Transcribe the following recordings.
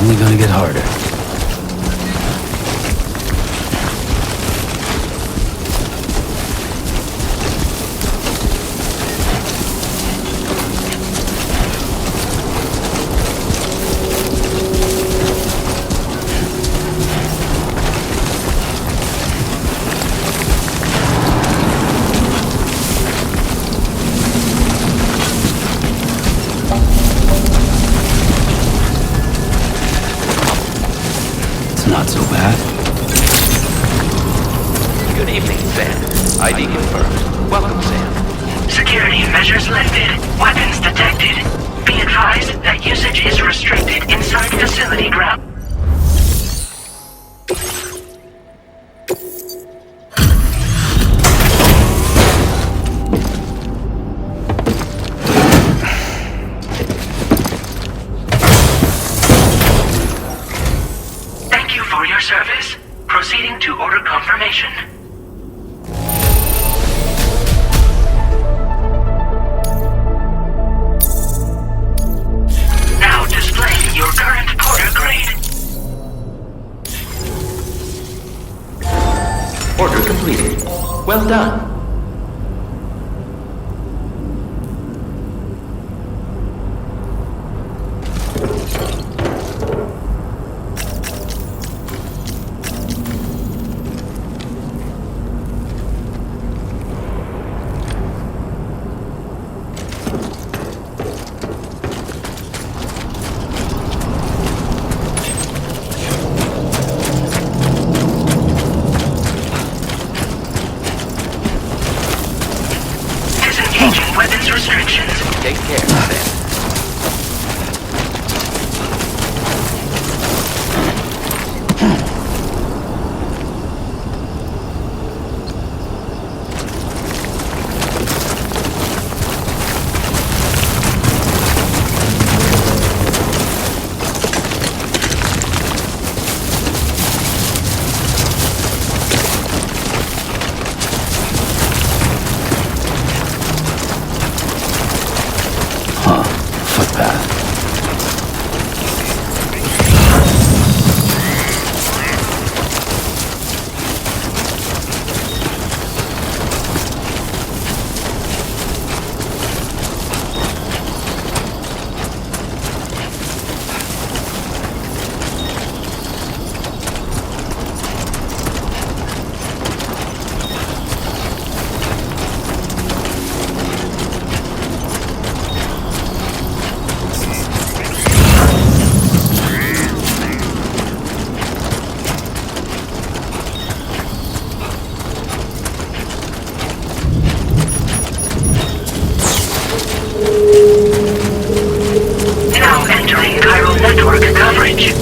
Only gonna get harder. Not so bad. Good evening, Sam. ID confirmed. Welcome, Sam. Security measures lifted. Weapons detected. Be advised that usage is restricted inside facility ground. Service. Proceeding to order confirmation. Now displaying your current porter grade. Order completed. Well done. Weapons restrictions. Take care, Sam. Footpath. Network coverage.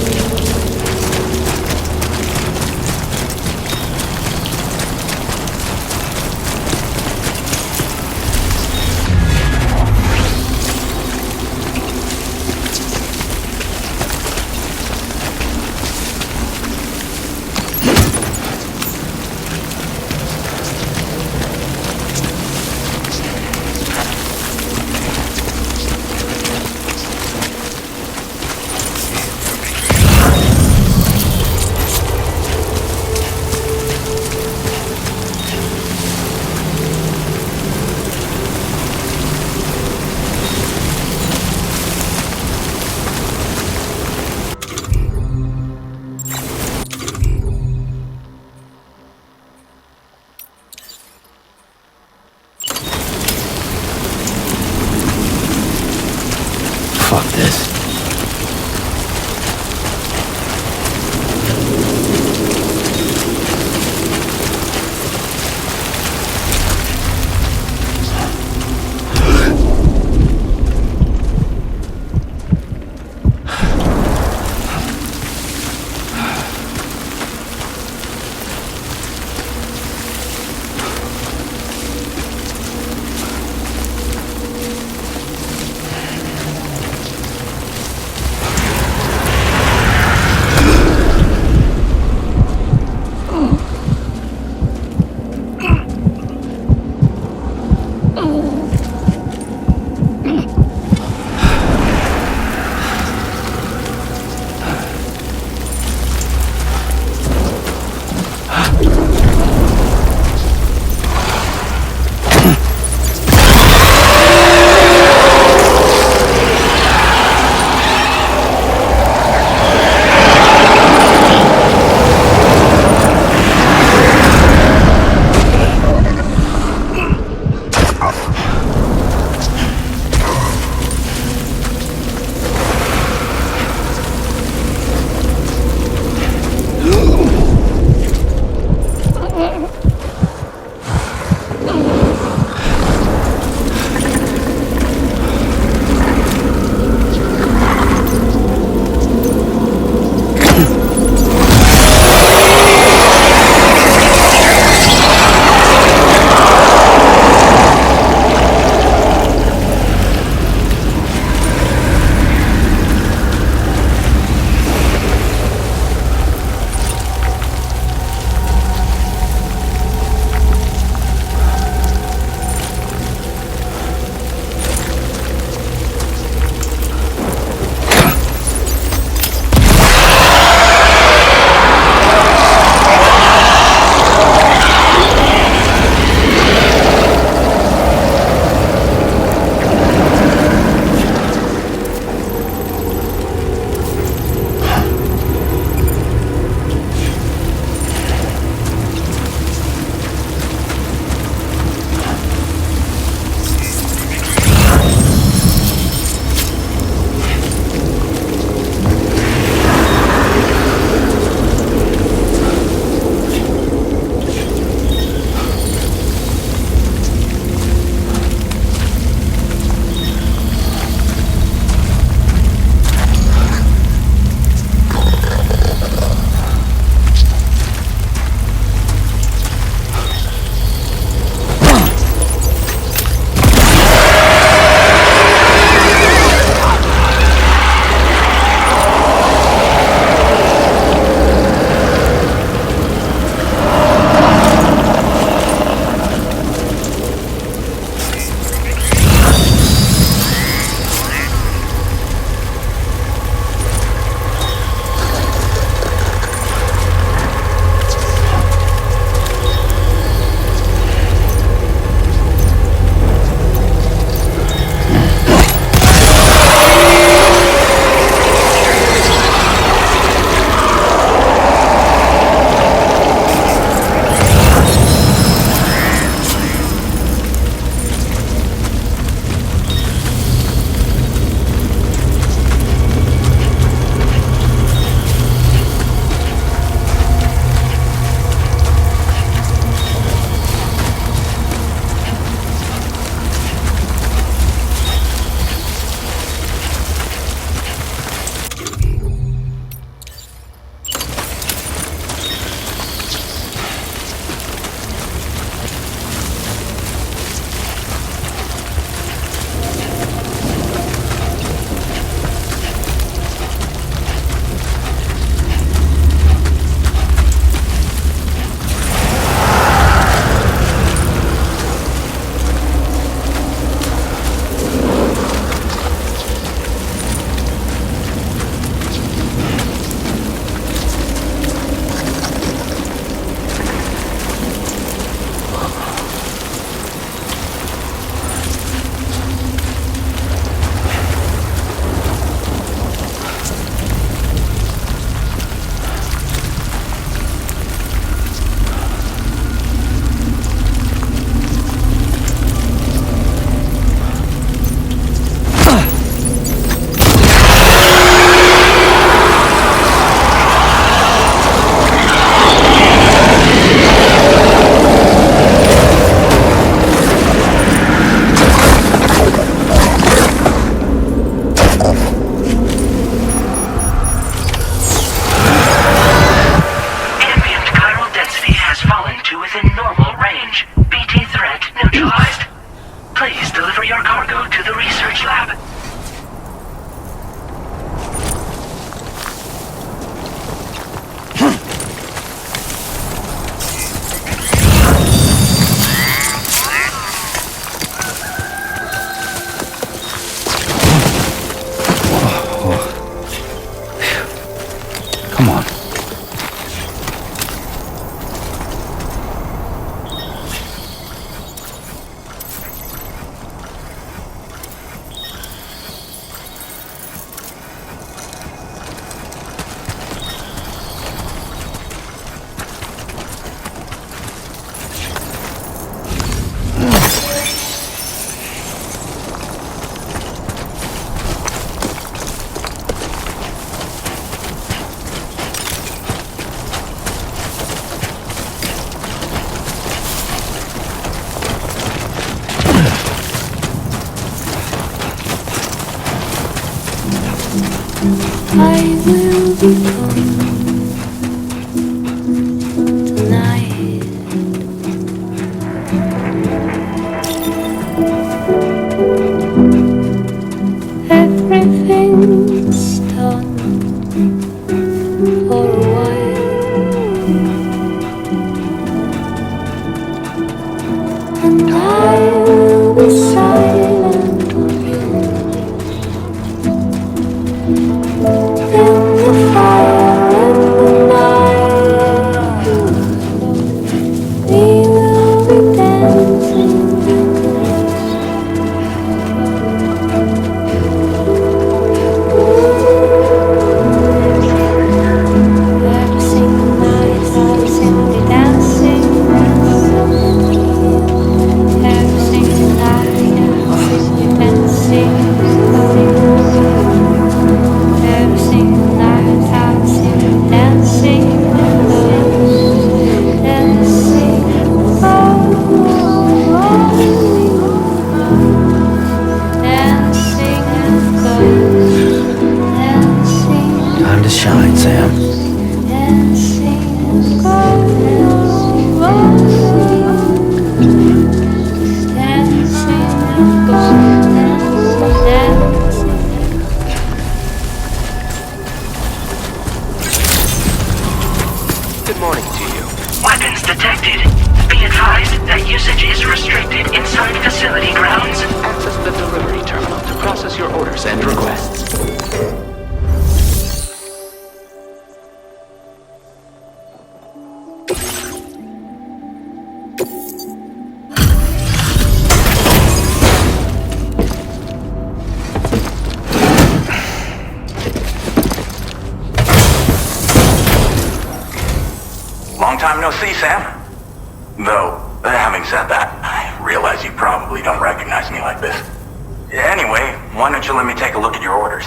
Fuck this. I will be gone tonight. Everything's done for a while, and I will be silent of you. In the fire in the night, we will be dancing every single night. I'll simply dancing every single night. I'll simply dancing every single night. I'll simply dancing, dancing, oh, dancing, dancing. Time to shine, Sam. Dancing, Good morning to you. Weapons detected. Be advised that usage is restricted inside facility grounds. Access the delivery terminal to process your orders and requests. Long time no see, Sam. Though, having said that, I realize you probably don't recognize me like this. Anyway, why don't you let me take a look at your orders?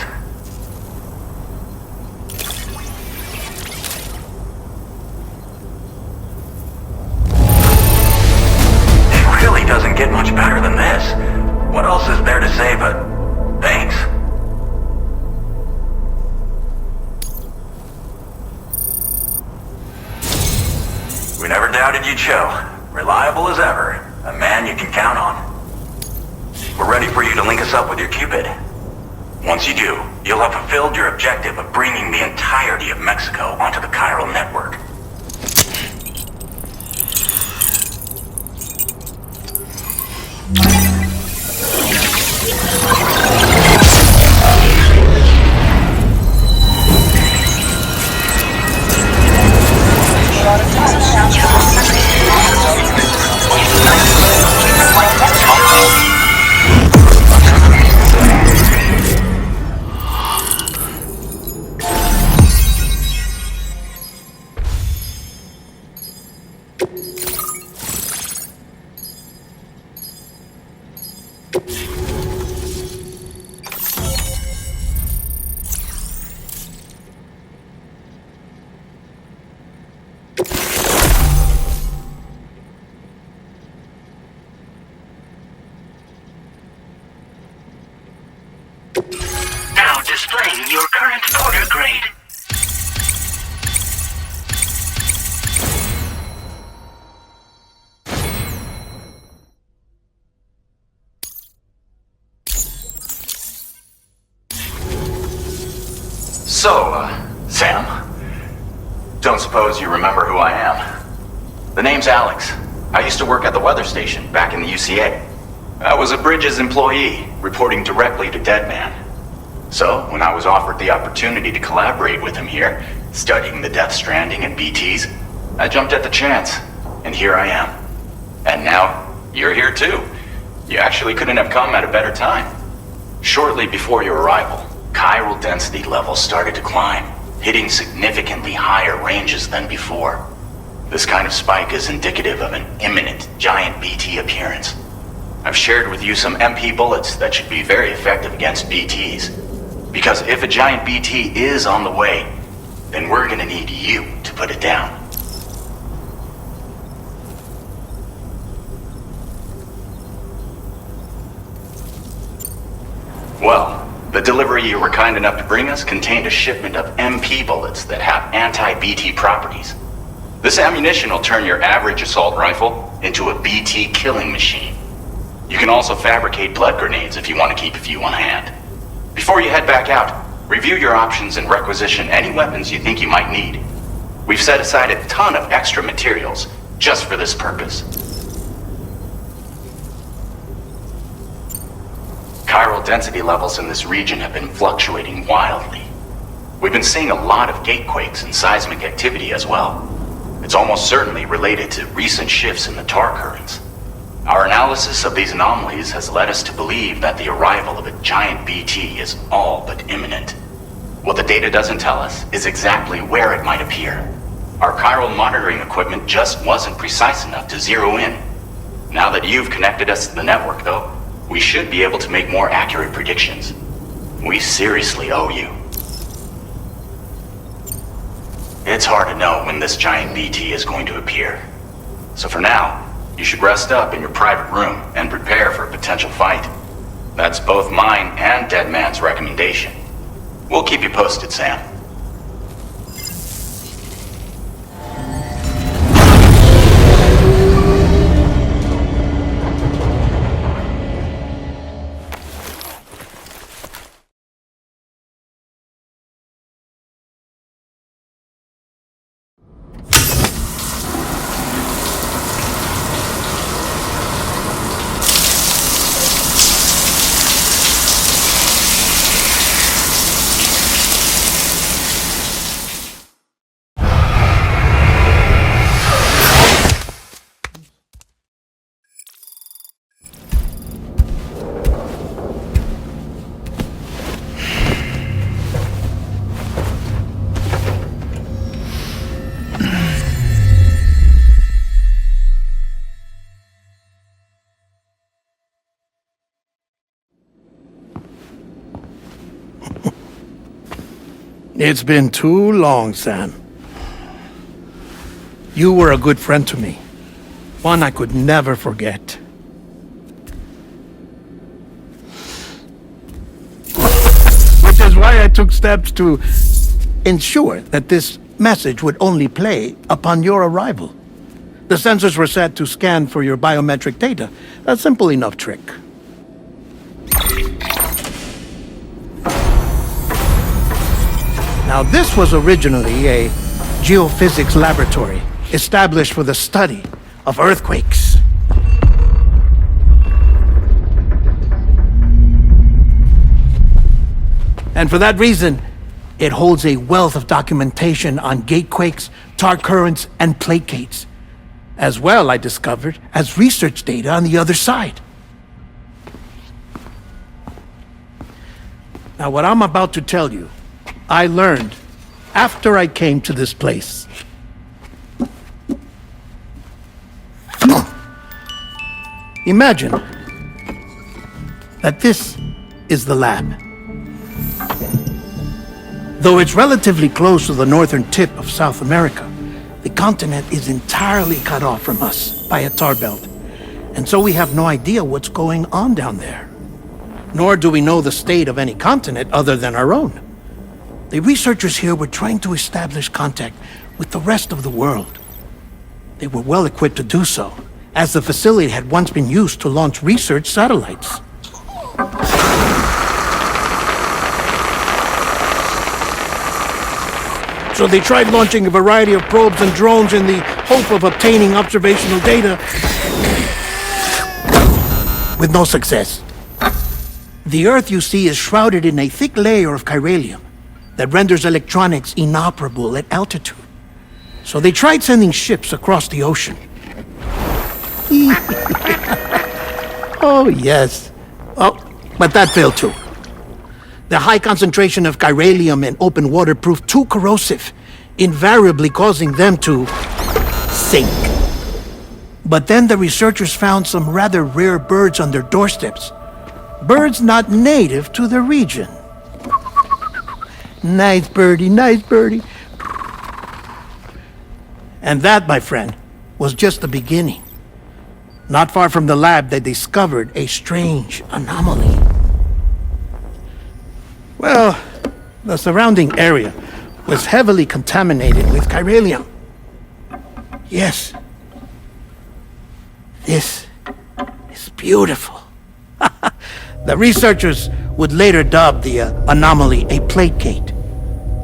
It really doesn't get much better than this. What else is there to say but thanks? We never doubted you'd show. Reliable as ever. A man you can count on. We're ready for you to link us up with your Cupid. Once you do, you'll have fulfilled your objective of bringing the entirety of Mexico onto the chiral network. Now displaying your current order grade. So, Sam, don't suppose you remember who I am? The name's Alex. I used to work at the weather station back in the UCA. I was a Bridges employee, reporting directly to Deadman. So, when I was offered the opportunity to collaborate with him here, studying the Death Stranding and BTs, I jumped at the chance, and here I am. And now, you're here too. You actually couldn't have come at a better time. Shortly before your arrival, chiral density levels started to climb, hitting significantly higher ranges than before. This kind of spike is indicative of an imminent giant BT appearance. I've shared with you some MP bullets that should be very effective against BTs. Because if a giant BT is on the way, then we're gonna need you to put it down. Well, The delivery you were kind enough to bring us contained a shipment of MP bullets that have anti-BT properties. This ammunition will turn your average assault rifle into a BT killing machine. You can also fabricate blood grenades if you want to keep a few on hand. Before you head back out, review your options and requisition any weapons you think you might need. We've set aside a ton of extra materials just for this purpose. Chiral density levels in this region have been fluctuating wildly. We've been seeing a lot of gatequakes and seismic activity as well. It's almost certainly related to recent shifts in the tar currents. Our analysis of these anomalies has led us to believe that the arrival of a giant BT is all but imminent. What the data doesn't tell us is exactly where it might appear. Our chiral monitoring equipment just wasn't precise enough to zero in. Now that you've connected us to the network, though, we should be able to make more accurate predictions. We seriously owe you. It's hard to know when this giant BT is going to appear. So for now, you should rest up in your private room and prepare for a potential fight. That's both mine and Deadman's recommendation. We'll keep you posted, Sam. It's been too long, Sam. You were a good friend to me. One I could never forget. Which is why I took steps to ensure that this message would only play upon your arrival. The sensors were set to scan for your biometric data. A simple enough trick. Now, this was originally a geophysics laboratory established for the study of earthquakes. And for that reason, it holds a wealth of documentation on gatequakes, tar currents, and placates. As well, I discovered, as research data on the other side. Now, what I'm about to tell you, I learned after I came to this place. Imagine that this is the lab. Though it's relatively close to the northern tip of South America, the continent is entirely cut off from us by a tar belt. And so we have no idea what's going on down there. Nor do we know the state of any continent other than our own. The researchers here were trying to establish contact with the rest of the world. They were well equipped to do so, as the facility had once been used to launch research satellites. So they tried launching a variety of probes and drones in the hope of obtaining observational data, with no success. The Earth, you see, is shrouded in a thick layer of chiralium that renders electronics inoperable at altitude. So they tried sending ships across the ocean. Oh, yes. Oh, but that failed too. The high concentration of chiralium in open water proved too corrosive, invariably causing them to sink. But then the researchers found some rather rare birds on their doorsteps. Birds not native to the region. Nice birdie, nice birdie. And that, my friend, was just the beginning. Not far from the lab, they discovered a strange anomaly. Well, the surrounding area was heavily contaminated with chiralium. Yes. This is beautiful. The researchers would later dub the anomaly a plate gate.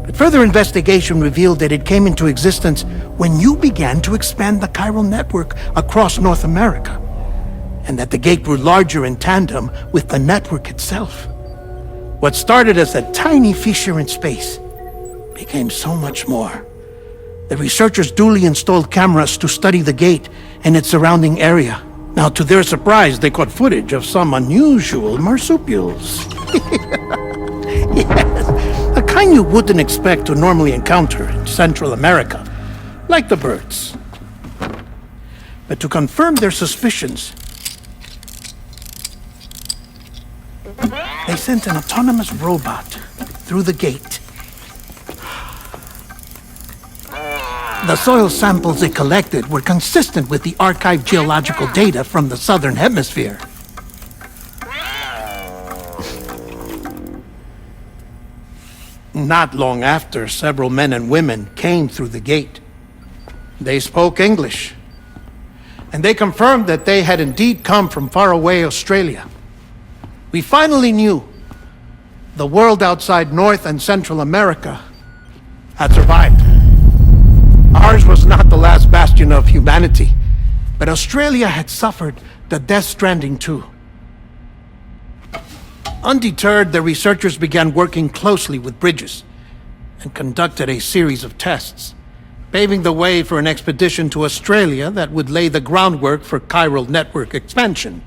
But further investigation revealed that it came into existence when you began to expand the chiral network across North America, and that the gate grew larger in tandem with the network itself. What started as a tiny fissure in space became so much more. The researchers duly installed cameras to study the gate and its surrounding area. Now, to their surprise, they caught footage of some unusual marsupials. Yes, a kind you wouldn't expect to normally encounter in Central America, like the birds. But to confirm their suspicions, they sent an autonomous robot through the gate. The soil samples it collected were consistent with the archived geological data from the southern hemisphere. Not long after, several men and women came through the gate. They spoke English, and they confirmed that they had indeed come from faraway Australia. We finally knew the world outside North and Central America had survived. Ours was not the last bastion of humanity, but Australia had suffered the Death Stranding too. Undeterred, the researchers began working closely with Bridges and conducted a series of tests, paving the way for an expedition to Australia that would lay the groundwork for chiral network expansion.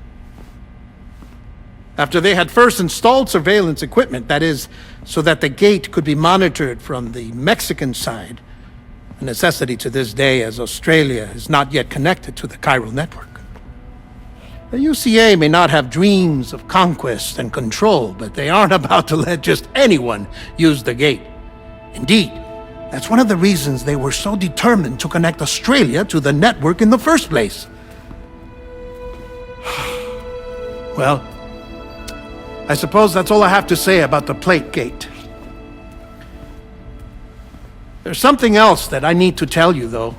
After they had first installed surveillance equipment, that is, so that the gate could be monitored from the Mexican side, a necessity to this day as Australia is not yet connected to the chiral network. The UCA may not have dreams of conquest and control, but they aren't about to let just anyone use the gate. Indeed, that's one of the reasons they were so determined to connect Australia to the network in the first place. Well, I suppose that's all I have to say about the plate gate. There's something else that I need to tell you, though.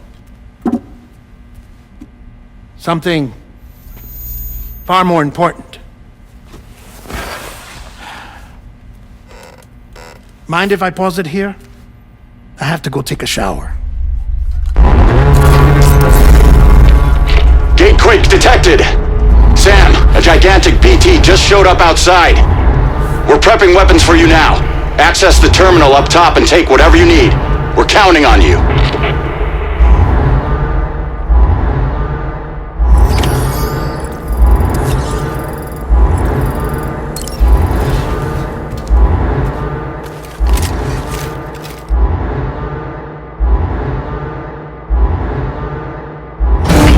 Something far more important. Mind if I pause it here? I have to go take a shower. Gate quake detected! Sam, a gigantic BT just showed up outside. We're prepping weapons for you now. Access the terminal up top and take whatever you need. We're counting on you.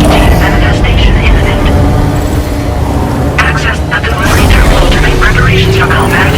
Manifestation imminent. Access the delivery terminal to make preparations for combat.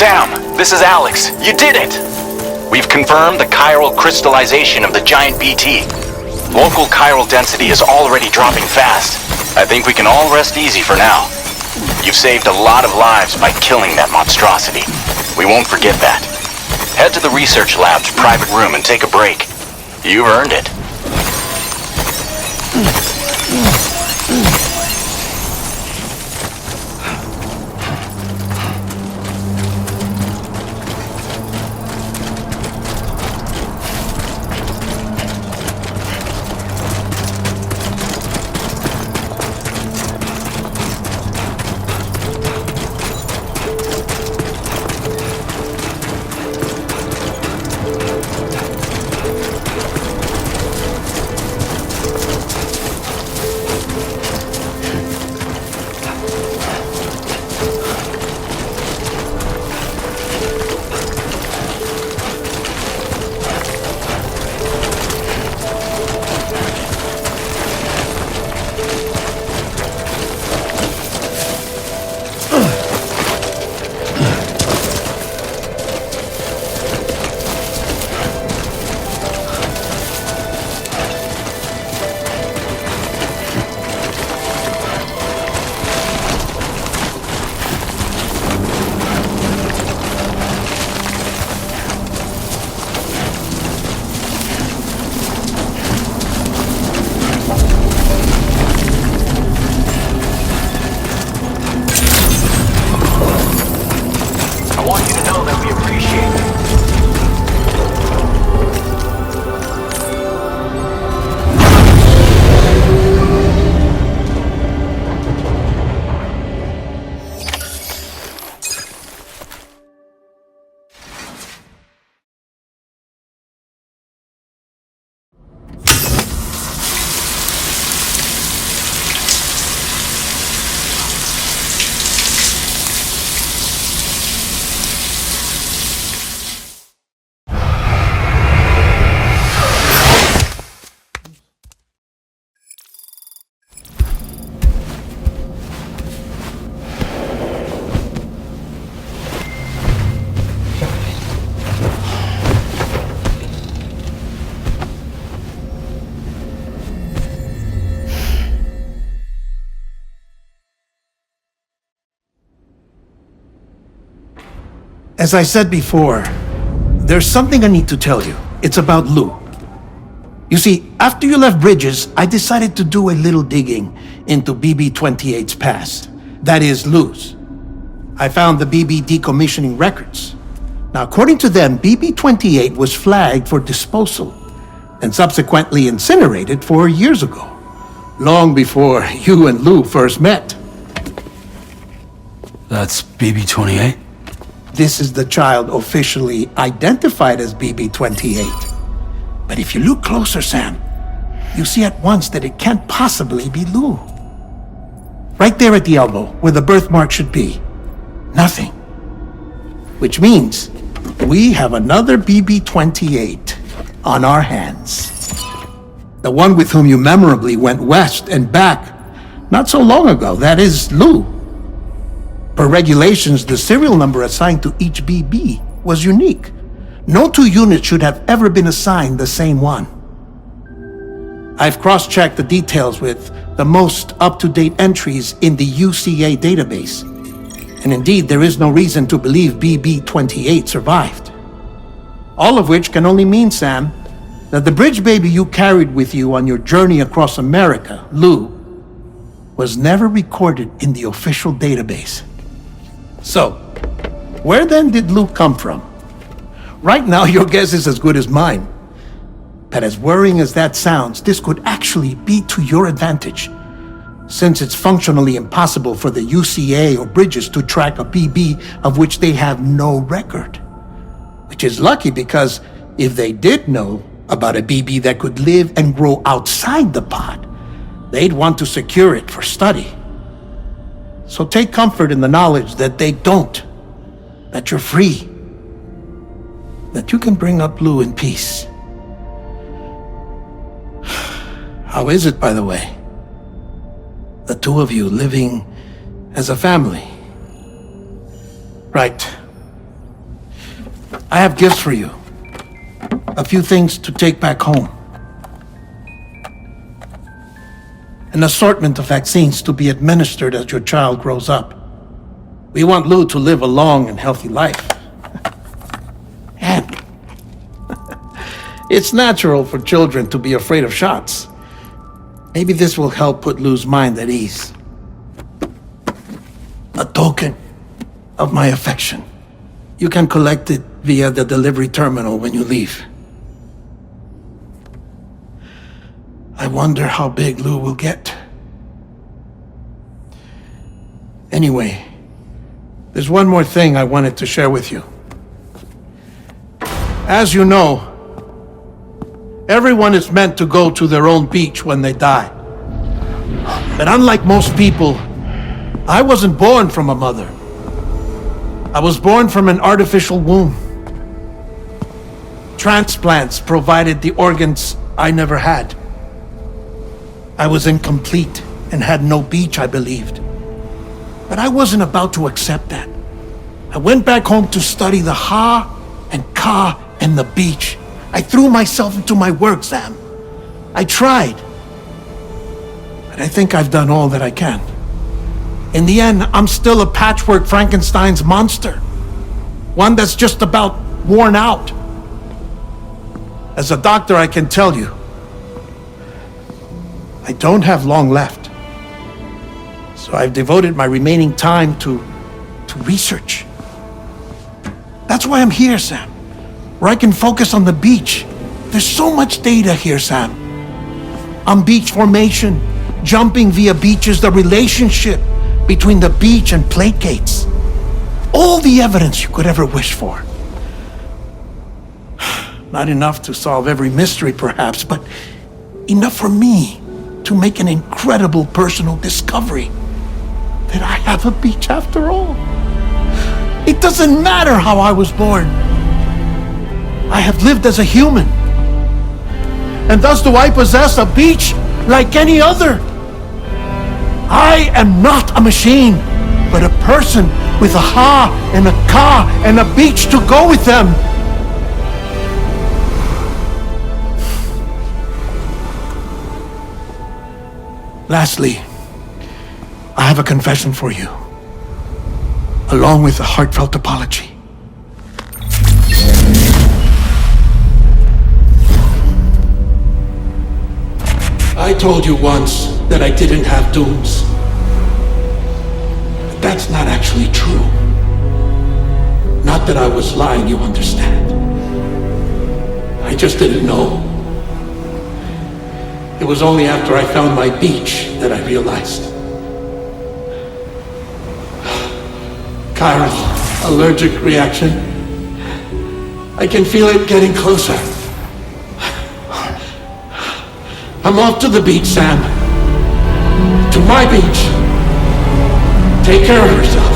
Sam, this is Alex. You did it! We've confirmed the chiral crystallization of the giant BT. Local chiral density is already dropping fast. I think we can all rest easy for now. You've saved a lot of lives by killing that monstrosity. We won't forget that. Head to the research lab's private room and take a break. You've earned it. As I said before, there's something I need to tell you. It's about Lou. You see, after you left Bridges, I decided to do a little digging into BB-28's past. That is, Lou's. I found the BB decommissioning records. Now, according to them, BB-28 was flagged for disposal and subsequently incinerated 4 years ago, long before you and Lou first met. That's BB-28? This is the child officially identified as BB-28. But if you look closer, Sam, you see at once that it can't possibly be Lou. Right there at the elbow, where the birthmark should be. Nothing. Which means we have another BB-28 on our hands. The one with whom you memorably went west and back not so long ago, that is Lou. Per regulations, the serial number assigned to each BB was unique. No two units should have ever been assigned the same one. I've cross-checked the details with the most up-to-date entries in the UCA database. And indeed, there is no reason to believe BB-28 survived. All of which can only mean, Sam, that the bridge baby you carried with you on your journey across America, Lou, was never recorded in the official database. So, where then did Lou come from? Right now, your guess is as good as mine. But as worrying as that sounds, this could actually be to your advantage, since it's functionally impossible for the UCA or Bridges to track a BB of which they have no record. Which is lucky, because if they did know about a BB that could live and grow outside the pod, they'd want to secure it for study. So take comfort in the knowledge that they don't, that you're free, that you can bring up Lou in peace. How is it, by the way? The two of you living as a family? Right. I have gifts for you. A few things to take back home. An assortment of vaccines to be administered as your child grows up. We want Lou to live a long and healthy life. And it's natural for children to be afraid of shots. Maybe this will help put Lou's mind at ease. A token of my affection. You can collect it via the delivery terminal when you leave. I wonder how big Lou will get. Anyway, there's one more thing I wanted to share with you. As you know, everyone is meant to go to their own beach when they die. But unlike most people, I wasn't born from a mother. I was born from an artificial womb. Transplants provided the organs I never had. I was incomplete and had no beach, I believed. But I wasn't about to accept that. I went back home to study the Ha and Ka and the beach. I threw myself into my work, Sam. I tried. But I think I've done all that I can. In the end, I'm still a patchwork Frankenstein's monster. One that's just about worn out. As a doctor, I can tell you, I don't have long left. So I've devoted my remaining time to research. That's why I'm here, Sam. Where I can focus on the beach. There's so much data here, Sam. On beach formation, jumping via beaches, the relationship between the beach and plate gates. All the evidence you could ever wish for. Not enough to solve every mystery, perhaps, but enough for me to make an incredible personal discovery that I have a beach after all. It doesn't matter how I was born. I have lived as a human. And thus do I possess a beach like any other. I am not a machine, but a person with a Ha and a Ka and a beach to go with them. Lastly, I have a confession for you, along with a heartfelt apology. I told you once that I didn't have dooms. But that's not actually true. Not that I was lying, you understand. I just didn't know. It was only after I found my beach that I realized. Chiral allergic reaction. I can feel it getting closer. I'm off to the beach, Sam. To my beach. Take care of yourself.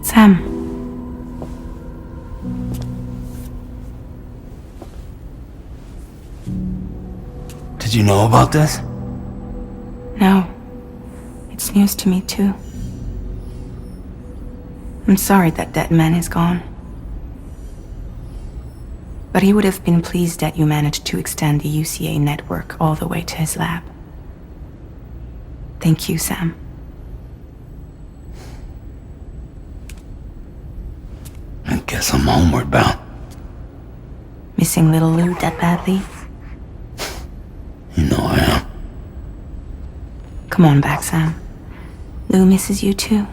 Sam. Did you know about this? No. It's news to me, too. I'm sorry that man is gone. But he would have been pleased that you managed to extend the UCA network all the way to his lab. Thank you, Sam. I guess I'm homeward bound. Missing little Lou that badly? You know I am. Come on back, Sam. Lou misses you too.